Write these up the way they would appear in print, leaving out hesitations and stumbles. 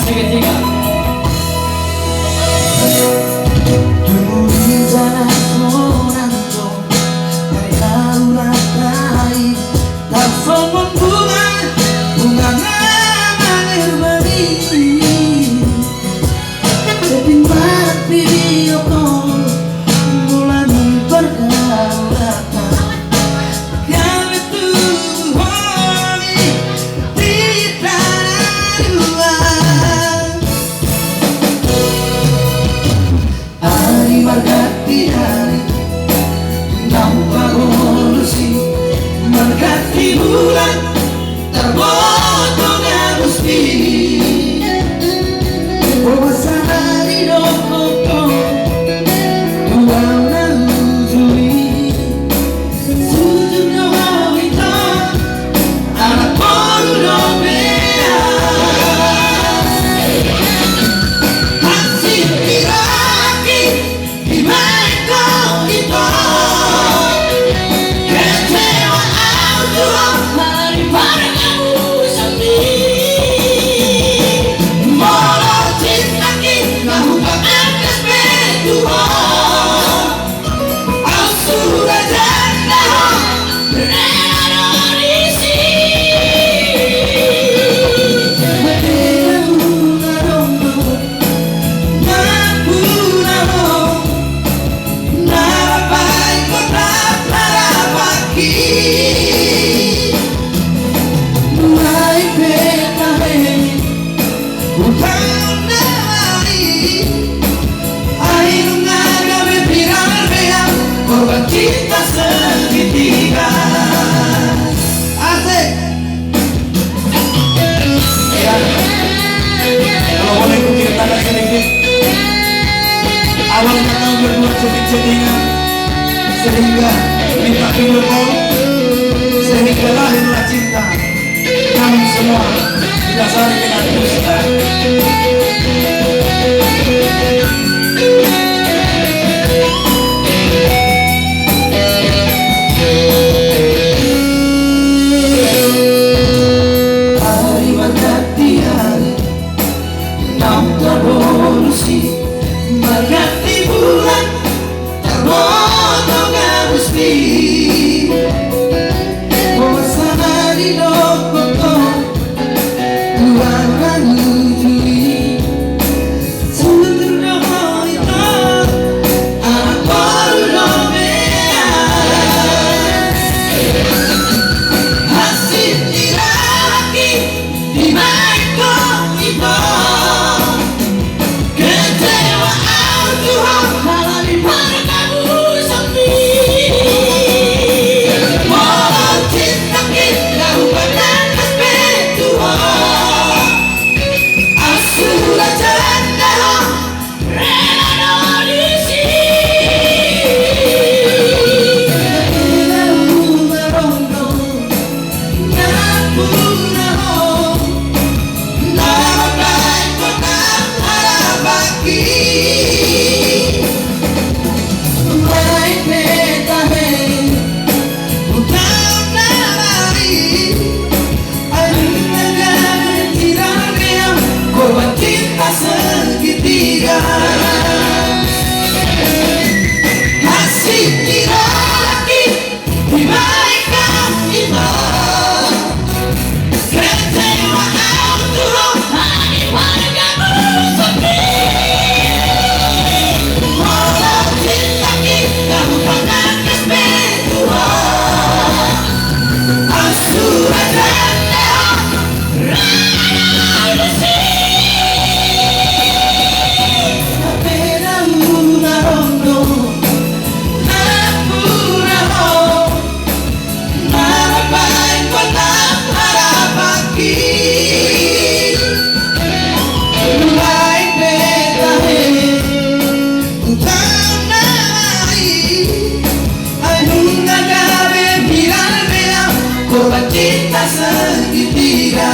segitiga. Mendekati bulan terpotong Agusti, puasa di Dokoko bulan Juli, sujud Nawita anak Pondopea, hasil iraki di Meko kita. Cinta segitiga. Asik. Ya. Kalau boleh kuceritakan sedikit, awal kata berdua setting-settingan sehingga minta video call, sehingga lahirlah cinta. Kami semua didasari dengan dusta. Mendekati bulan terpotong Agusti, puasa di Dokoko bulan Juli, sujud Nawita anak Pondopea, hasil iraki di Meko kita. Cinta segitiga, hasil iraki di Meko kita. Kecewaan turun hanya pada kamu sendiri. Walau cinta kita bukan kesbedua, asura janda cinta segitiga.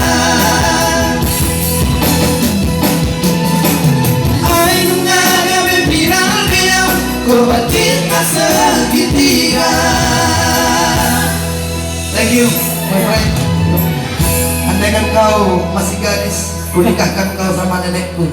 Ay, nunca gabe piral korban cinta segitiga. Thank you, my friend. Andaikan kau masih gadis, Kunikahkan kau sama nenekku.